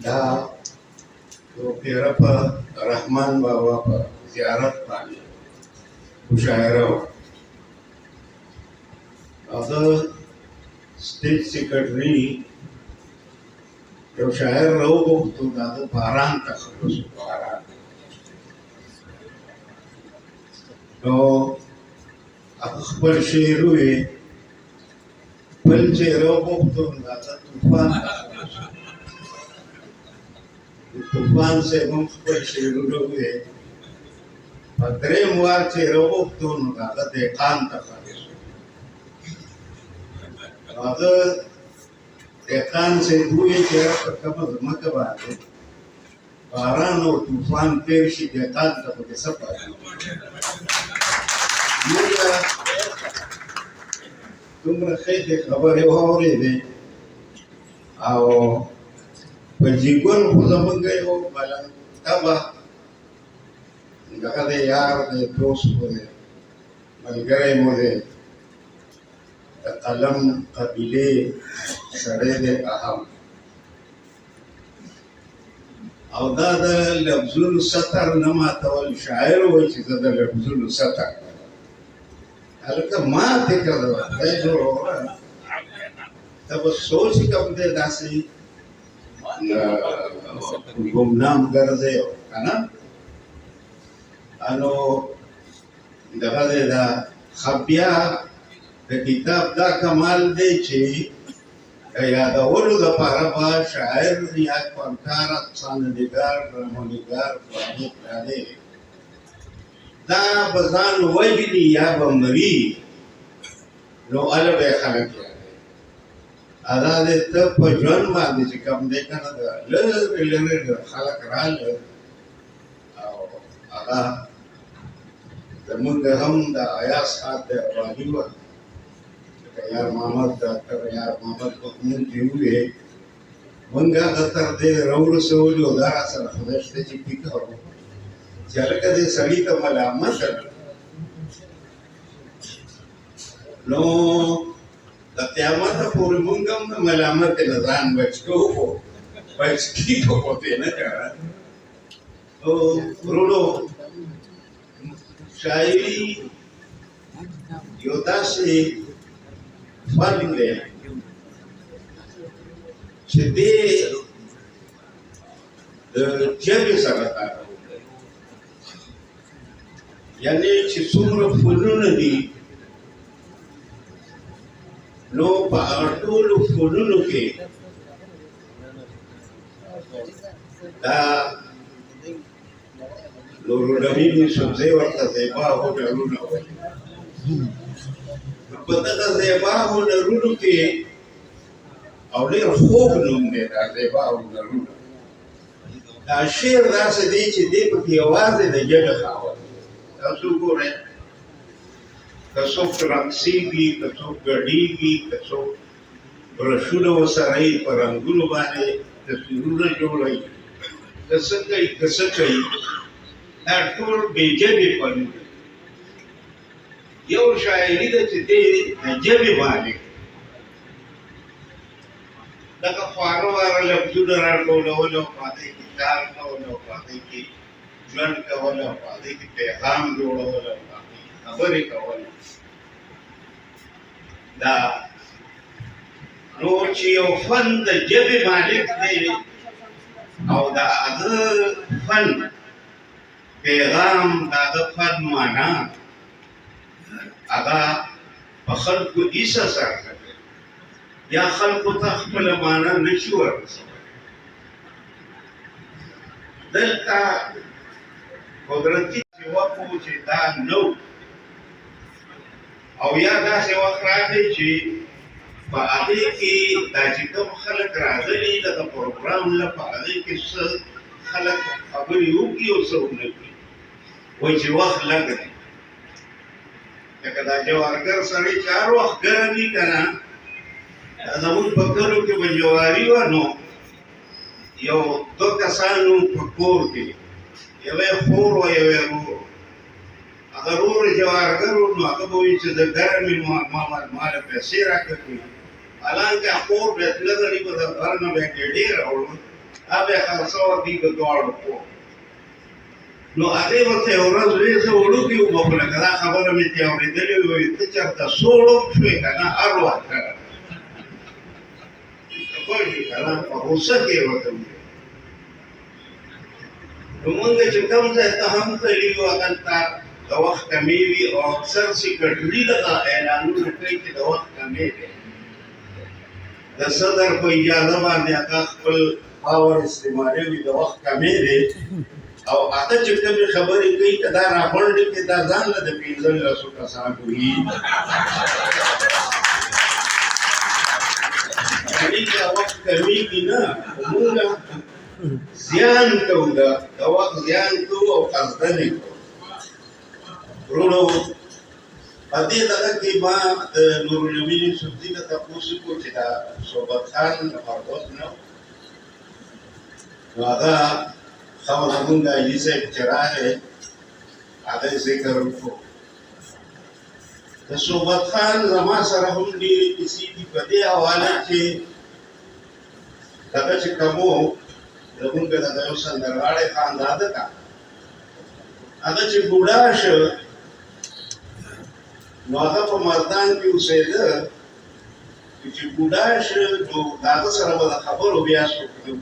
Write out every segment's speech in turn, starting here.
دا یو پیره په رحمان بابا په زیارت باندې مشاعره وه. هغه سټیج سیکرټري یو شاعر راوغوښتو، د هغه باران ته خبر شو، باران. نو هغه خپل شعر وویې، بل چې راوغوښتو نو د هغه طوفان ته خبر شو. طوفان صاحب هم خپل شعرونه وویې، په درېیم وار چې راوغوښتو نو د هغه دهقان ته خبر شو. هغه دهقان صاحب وویې چې یاره په کومه ځمکه باندې باران او طوفان تېر شي، دهقان ته پکې څه پاتې موږ دومره ښې خبرې واورېدې او په جیګون خو زمونږ یو ملنګ طبع دغه دی، یار دی، دوست مو دی، ملګری مو دی، د قلم قبیلې سړی دی اهم. او دا د لفظونو سطر نه ماتول، شاعر وایي چې زه د لفظونو سطر هلکه ماتې کړه خدای جوړوه. ته به سوچ کوم دی داسې ګمنام ګرځې که نه. نو دغه دی دا خبیا د کتاب دا کمال دی چې یادولو دپاره به شاعر یا فنکار افسانه‌نګار ډرامه‌نګار فلاني فلاني دا به ځان وژني یا به مري، نو هله به یې خلک یادوي. دا دی ته په ژوند باندې چې کوم دی که نه، د لرې لرې خلک راغله او هغه زمونږ هم د ایاز خان د ابادي وه، یار محمد ډاکټر یار محمد محمود چې وویې، مونږ هغه تر دې راورسولو، دا راسره خدای شته چې فکر وکړو چې هلکه دې سړي ته ملامته نه. نو د قیامته پورې مونږ هم د ملامتې نه ځان بچ کوو، خو بچ کېږو خو ترې نه کړه. نو وروڼو، شاعري یو داسې فن دی چې دې د ژبې سره تعلق لري. یعنې چې څومره فنونه دي، نو په هغه ټولو فنونو کې دا لورولوي یوسفزۍ ورته زیبا هنرونه وایي. په دغه زیبا هنرونو کې او ډېر خوږ نوم دی دا زیبا هنرونه. دا شعر داسې دی چې دی پکې یوازې د ژبې خاوند دی. تاسو وګورئ، که څوک رقصېږي، که څوک ګډېږي، که څوک برشونه ورسره یي، په رنګونو باندې تصویرونه جوړوي، که څه کوي که څه کوي، دا ټول بې ژبې فنونه. یو شاعري ده چې دی د ژبې مالک، دغه خواره واره لفظونه راټولول او په هغې کې کار کول او په هغې کې ژوند کول او په هغې کې پیغام جوړول او په هغې کې خبرې کول. دا نو چې یو فن د ژبې مالک دی او د هغه فن پیغام، د هغه فن معنا هغه په خلکو ایسه سره کوي، یا خلکو ته خپله معنا نشي ورسولی. دلته قدرتي وخت و چې دا نه، او یا داسې وخت راغی چې په هغې کې دا چې کوم خلک راغلي دغه پروګرام له، په هغې کې څه خلک خبرې وکړي او څه ونه کړي، وایي چې وخت لږ دی. لکه دا جوارګر سړی چې هر وخت ګرم وي که نه، زمونږ په کلو کې به جواري وه، نو یو دوه کسانو په کور کې، یوه یې خور وه یوه یې ورور. هغه ورور جوارګر و، نو هغه به وایي چې د ګرمې ما له پیسې راکړي، حالانکه خور بیا تله سړي به د بهر نه بیا ډېډۍ راوړو، هغه خرڅور دي د دواړو کو نو هغه ورته ورځ لري چې وړوکی وبله کدا خبره مې ته اورېدلې وي ته چرته سوړو شوې کنه اروا کنه کوئی کنه په غوسه کې وته نو موږ چې کوم ځای ته هم تللو هغه ته د وخت کمی وي او اکثر سیکرټري دغه اعلانونه کوي چې د وخت کمی دی د صدر په اجازه باندې هغه خپل پاور استعمالوي د وخت کمی دی او هغه چې کومې خبرې کوي که دا راغونډې کې دا ځان له د 15 کسانو وي یعنې دا وخت کمیږي نه موږ زیان کوو د وخت زیان کوو او قصدن یې کوو ورونو په دې دغه کې ما د نورالامین یوسفزي نه تپوس وکړو چې دا صحبت خان محبت نه نو هغه خبر زمونږ حاجي صاحب چې راغی هغه یې ذکر وکړو د صحبت خان زما سره هم ډېرې کیسې دي په دې حواله چې دغه چې کوم و زمونږ دغه یو سندرغاړی خانداده کا هغه چې بوډا شو نو هغه په مردان کې اوسېده چې بوډا شو نو د هغه سره به د خبرو بیا وکړو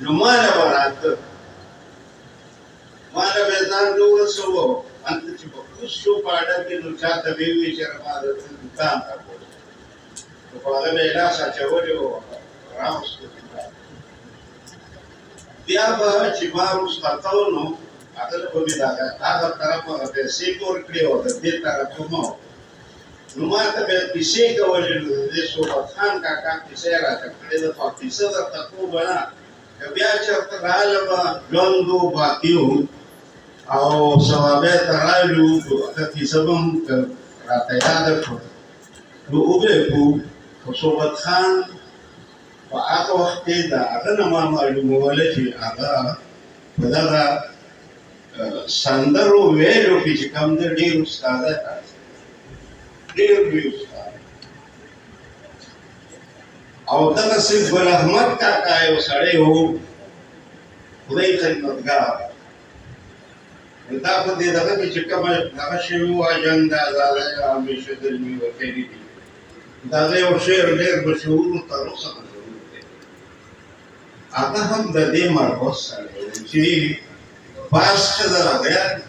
نو ماله به راته ماله به ځان ورسوو هلته چې په کوز شو په اډه کې نو چاته به یې وویل چې ما د دوکان ته بوتلم نو په هغه به یې لاس اچولی و راوستو بیا به چې ما وروسته نو هغه به مې هغه طرف هغه پیسې ورکړې او د دې طرف ما نو ما ته به پیسې کولې نو د صحبت خان کاکا پیسې راته کړې ده خو پیسه درته کومه نه که بیا چېرته راغله به ژوند و باقي و او ثوابه ته راغلو هغه پیسه به هم راته یاده کړو نو وبې کړو خو صحبت خان په هغه وخت کې د هغه نه ما معلوموله چې هغه په دغه سندرو ویلو کې چې کوم دی ډېر استاده ډېر لوی استاد او دغسې ګل احمد کاکا یو سړی و خدای خدمتګار دا په دې دغه کې چې کومه هغه شوي وه جنګ د ازادۍ همیشه دلمي ورکړي دي د هغه یو شعر ډېر مشهور و تر اوسه مشهور دی هغه هم د دې مربوط سړی و چې باز که در آگه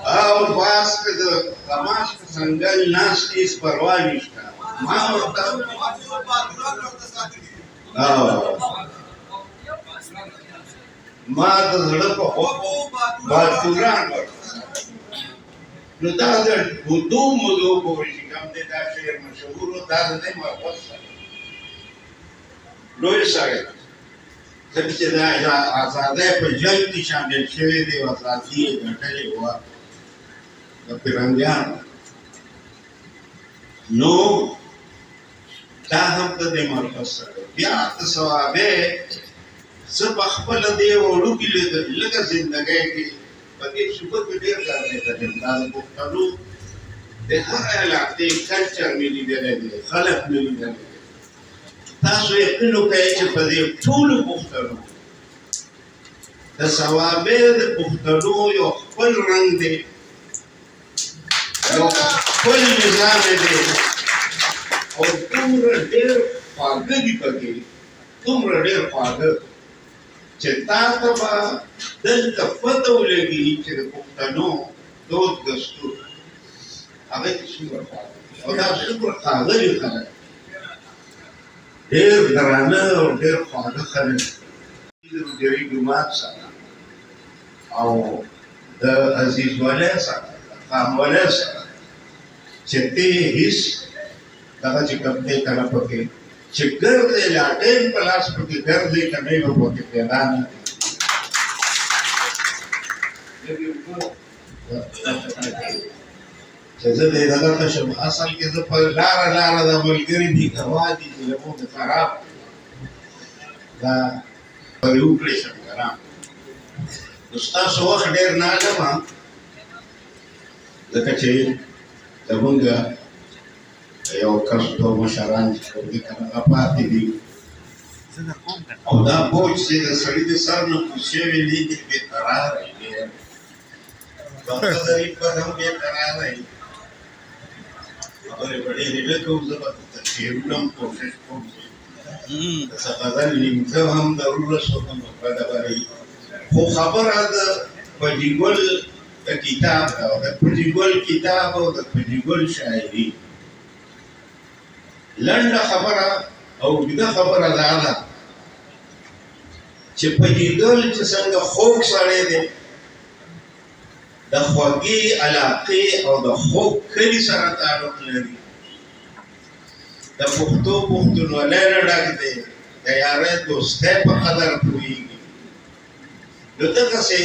او باز که در تماش که سنگل ناشتیس پروانیشتا ما ورطا ما د زړه په باتوران ورطا نو دا د بودو مدو پورې چې کوم دی دا شعر مشهور و دا د دې مربوط سره لوی سړی ځکه چې دا ازادۍ په جنګ کې شامل شوی دی او ازادي یې ګټلې وه د فرنګیانو نو دا هم د دې مرکز سره بیا د ثوابې زه په خپله دې وړوکي لږه زندګۍ کې په دې شکر کې ډېر کار دی کړی دا د پښتنو د هر علاقې کلچر مې لیدلی دی خلک مې لیدلی دی تاسو یقین وکړئ چې په دې ټولو پښتنو د ثوابې د پښتنو یو خپل رنګ دی یو خپل نظام دی او دومره ډېر خواږه دي پکې دومره ډېر خواږه چې تا ته به دلته پته ولګي چې د پښتنو دود دستور هغه کې څومره خواږه دي او دا څومره ښاغلي خلک ډېر درانه او ډېر خواږه خلک د روجري جومات سره او د عزیز ولی سره د خان ولی سره چې ته هېڅ دغه چې کوم دی که نه پکې چې ګرځې لاټین په لاس پکې ګرځې که نه یو پکې پیدا نه چې زه دې دغه ته شم اصل کې زه په لاره د ملګري دي ګوا دي چې زموږ خراب دا پرې وکړې شم که نه نو ستاسو وخت ډېر نه علمه ځکه چې زمونږ یو کس دوه مشران چې کوم دي کنه هغه پاتې دي او دا بوج چې د سړي د سر نه کوز شوی دی دی بېقراره وي ډېر دغه ضریب به هم بېقراره وي خبرې به ډېرې نه کوو زه به درته شعرونه هم کوشش کوم چې د څه غزل نیمڅه هم ضرورت شوه نو بده به وي خو خبره د پجي ګل د کتاب ده او د پجي ګل کتاب او د پجي ګل شاعري لنډه خبره او اوږده خبره دا ده چې پجي ګل چې څنګه خوږ سړی دی د خوږې علاقې او د خوږ کلي سره تعلق لري د پښتو پښتونولۍ نه ډک دی د یارۍ دوستۍ په قدر پوهېږي نو دغسې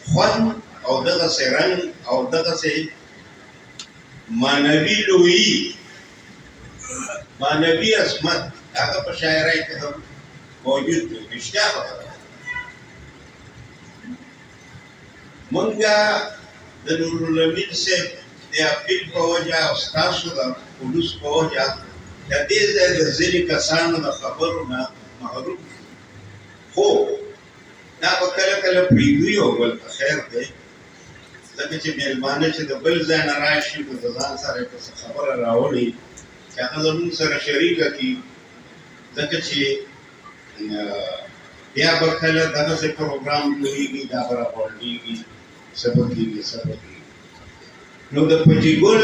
خوند او دغسې رنګ او دغسې معنوي لویي معنوي عظمت هغه په شاعرۍ کې هم موجود دی رښتیا خبره مونږه د نورالامین صاحب د اپیل په وجه او ستاسو د پولیس په وجه د دې ځای د ځینې کسانو د خبرو نه محروم خو دا به کله کله پرېږدو یو بل په خیر دی ځکه چې مېلمانه چې د بل ځای نه راشي نو د ځان سره یې که څه خبره راوړي چې هغه زموږ سره شریکه کړي ځکه چې بیا به کله دغسې پروګرام جوړېږي دا به راغونډېږي څه به کېږي څه به کېږي نو د پجي ګل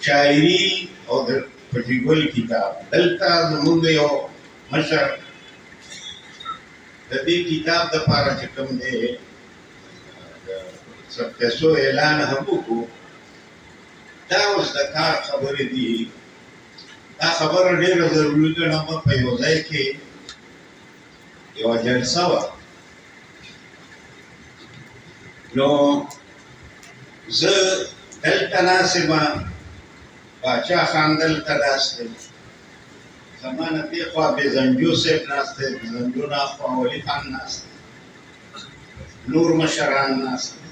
شاعري او د پجي ګل کتاب دلته زموږ یو مشر د دې کتاب دپاره چې کوم دی څه پیسو اعلان هم وکړو دا اوس د کار خبرې دي دا خبره ډېره ضروري ګڼم په یو ځای کې یوه جلسه وه نو زه دلته ناست یم باچا خان دلته ناست دی زما نه دې خوا بېزنجو صاحب ناست دی بېزنجو نه خوا ولي خان ناست دی نور مشران ناست دی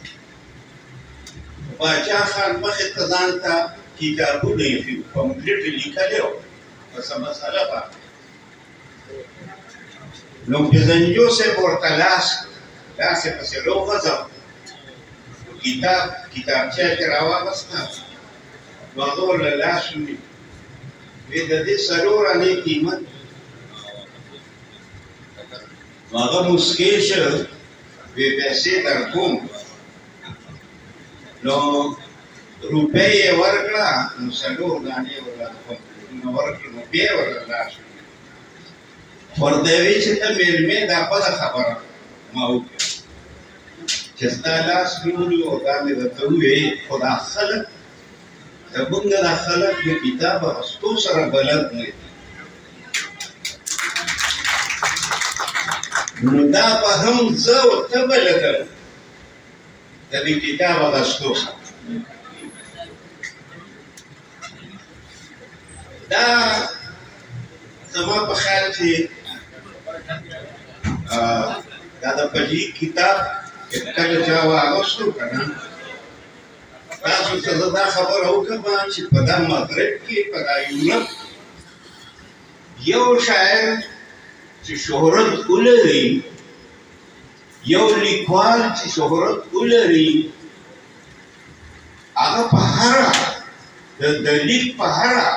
باچا خان مخې ته ځان ته کتابونه ایښي پمفلېټ یې لیکلی و په څه مسله باندې نو بېزنجو صاحب ورته لاس داسې پسې راوغځاوه کتابچه یې راواغسته نو هغه ورله لاس ونیو وی د دې څلور انې قیمت نو هغه موسکی شه وی پیسې درکوم نو روپۍ یې ورکړه نو څلور دانې ورله ورکړه نو بیا یې ورله لاس ورته یې وی چې ته مېلمې دا بده خبره ما وکړه چې ستا لاس مې ونیو او دا مې درته وویل خو دا خلک زموږ دا خلک د کتاب اخیستو سره بلد نه دي نو دا به هم زه ورته بلدم د دې کتاب اخیستو سره دا زما په خیال چې دا د پجي کتاب کله چا واغوستو که نه تاسو ته زه دا خبره وکړم چې په دا مغرب کې په دا یورپ یو شاعر چې شهرت ولري یو لیکوال چې شهرت ولري هغه په هره د لیک په هره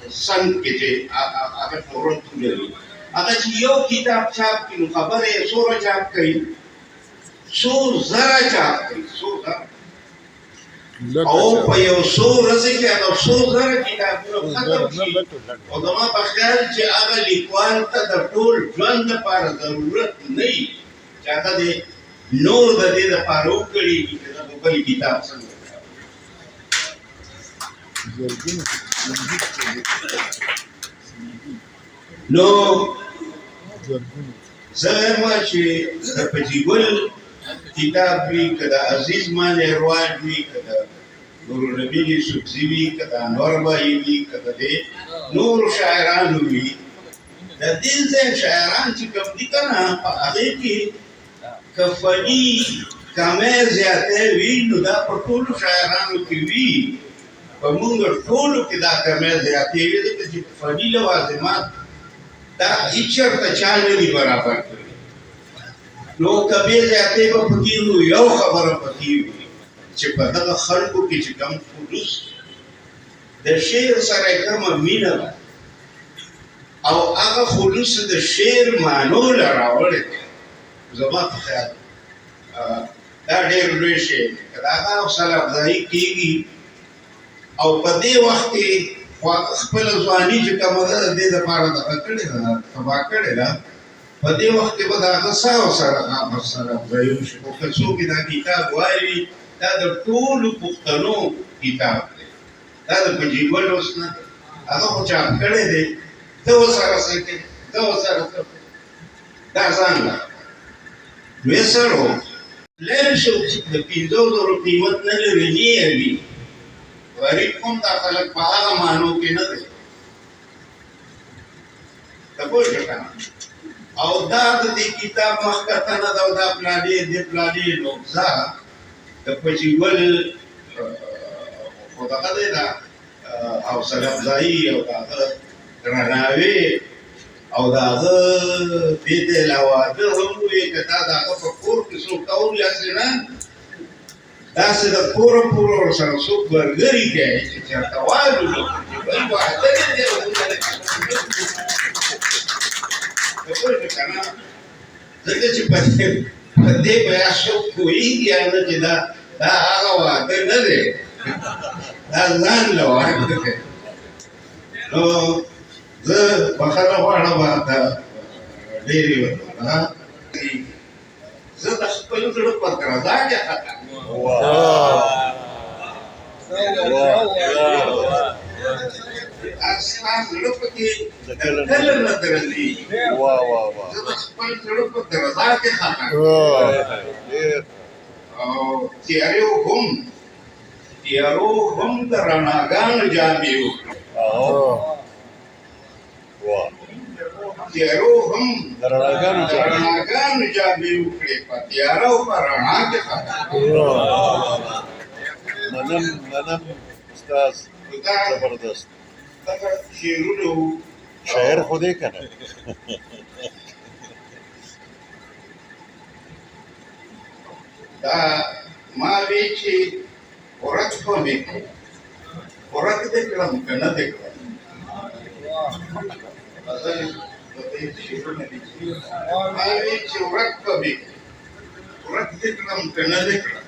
سن کې چې هغه شهرت ولري هغه چې یو کتاب چاپ کړي نو خبره یې څومره چاپ کوي څو زره چاپ کوي څو زره او په یو څو ورځې کې هغه څو زره کتابونه ختم شي او زما په خیال چې هغه لیکوال ته د ټول ژوند لپاره ضرورت نه وي چې هغه دې نور د دې لپاره وکړي چې د بل کتاب څنګه نو زه وایم چې د پجي ګل کتاب وي که د عزیز مانیروال وي که د نورالامین یوسفزي وي که د انور بایي وي که د دې نورو شاعرانو وي د دې ځای شاعران چې کوم دي که نه په هغې کې که فني کمی زیاتی وي نو دا په ټولو شاعرانو کې وي په موږ ټولو کې دا کمی زیاتېږي ځکه چې فني لوازمات دا هېڅ چېرته چا نه دي برابر کړي. نو کمې زیاتې به پکې نو یو خبره پکې وي چې په دغه خلکو کې چې کوم خلوص د شعر سره کومه مینه ده او هغه خلوص د شعر معنو له راوړی دی. زما په خیال دا ډېر لوی شی دی. که د هغه حوصله افزایي کېږي او په دې وخت کې خپله ځواني چې کومه ده د دې دپاره دغه کړې ده تباه کړې ده، په دې وخت کې به د هغه څه حوصله افزایي وشي. خو که څوک دا کتاب وایي دا د ټولو پښتنو کتاب دی، دا د پنجیبه لوست نه دی، هغه خو چاپ کړی دی. ته ورسره څه کوې، ته ورسره څه کوې، دا ځان له لوی سړو لرې شو چې د 5,000 قیمت نه لري نه یې وي. غریب هم دا خلک په هغه معنو کې نه دی. ته پوه شوې که نه؟ او دا د دې کتاب مخکتنه ده او دا پلانې دې پلانې لوبزه د پچیګل خو دغه دی دا حوصله افزایي او د هغه درناوی او د هغه دې ته علاوه ده هم ووایي که دا د هغه په کور کې څوک کول یاسې نه داسې د کوره پوره ورسره څوک برګري کوي چې چېرته والو چې بل واده نه دی ته پوه شوې که نه؟ ځکه چې په دې بیا څوک پوهېږي یا نه چې دا هغه واده نه دی، دا ځان له واده دی. نو زه بخښنه غواړم دا ډېرې وکړه، زه د خپل زړه په درزا کې خطا ستا زړه پکې کله نه درزېږي. زه د خپل زړه په درزا کې خطا او تیارو هم د رڼاګانو جامې وکړم، تیارو هم د رڼاګانو جامې وکړې، په تیاره او په رڼا کې خطا. منم استاد زبردست دغه شعرونه وو. شاعر خو دی که نه؟ دا ما وی چې ورک به مې کړم، ورک دې کړم که نه دې کړم. ما وی چې ورک به مې کړم، ورک دې کړم که نه دې کړم.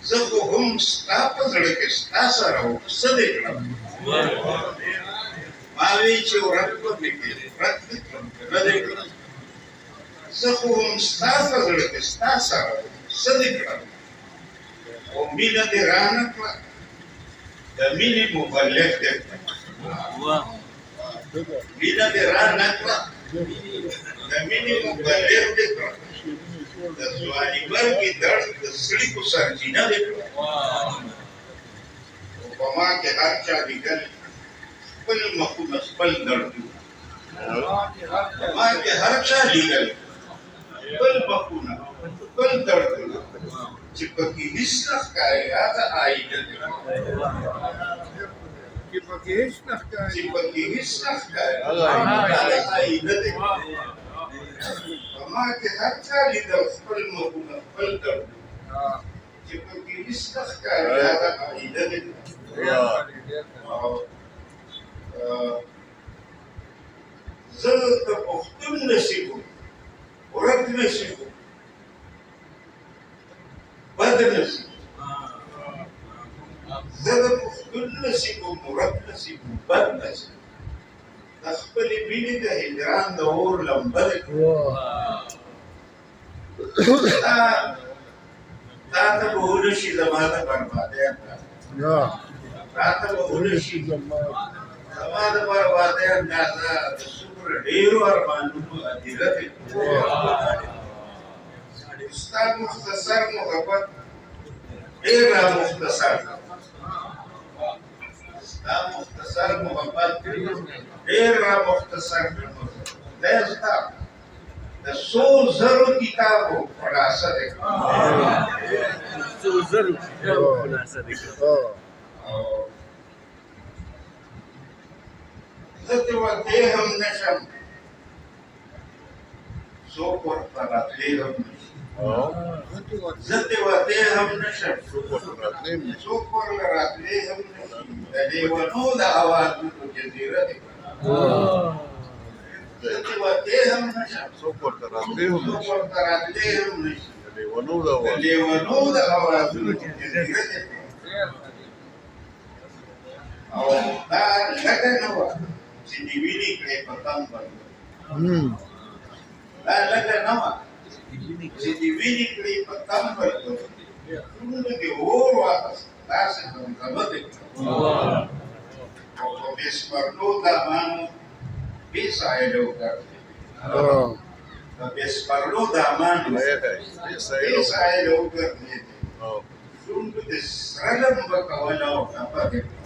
زه خو هم ستا په زړه کې ستا سره وم، څه دې کړم. ما وی چې ورک به مې کړم، ورک دې کړم که نه دې کړم. زه خو هم ستا په زړه کې ستا سره وم، څه دې کړم. او مینه دې رانه کړه، د مینې مبلغ دې کړه. مینه دې رانه کړه، د مینې مبلغ دې کړه. د ځواني مرګې درد د سړي سرچینه دې کړه. او په ما کې هر چا لیکل خپل مخونه خپل دردونه، په ما کې هر چا لیکل خپل مخونه خپل دردونه، چې پکې هېڅ نه ښکاري هغه آینه ده، چې پکې هېڅ نه ښکاري هغه آینه ده. په ما کې هر چا لیدل خپل مخونه خپل دردونه، چې پکې هېڅ نه ښکاري هغه آینه ده. زه د پښتون نصیب وم، ورک نصیب وم، بد نصیب. زه د پښتون نصیب وم، ورک نصیب وم، بد نصیب. د خپلې مینې د هجران د اور لمبه دې کړم. تا ته به ونه شي زما د بربادۍ اندازه، تا ته به ونه شي زما د بربادۍ اندازه. د څومره ډېرو ارمانونو هدیره دې ستا مختصر محبت ډېر رامختصر دی، ستا مختصر محبت ډېر رامختصر دی. دا ستا د د سو زرو کتابو خلاصه ده او زه ته ورته هم نشم څوک ورته راتلی هم نشي زه ته ورته هم نشم څوک ورته راتلی هم نشي د لیونو د اوازونو جزیره ده زه ته ورته هم نشم څوک ورته راتلی هم څوک نشي ورته راتلی هم نشي د لیونو د د اواز لیونو د اوازونو جزیره ده او دا لکه نه وه چې دې وینې کړې په تن باندې دا لکه نه وه چې دې وینې کړې په تن باندې ټولو کې اور واخیست داسې زمزمه دې کړه او په بې سپرلو دامانو بې سایلو ګرځېدې په بې سپرلو دامانو بې سایلو ګرځېدې شونډو دې سره لمبه کوله او ټپه دې کړه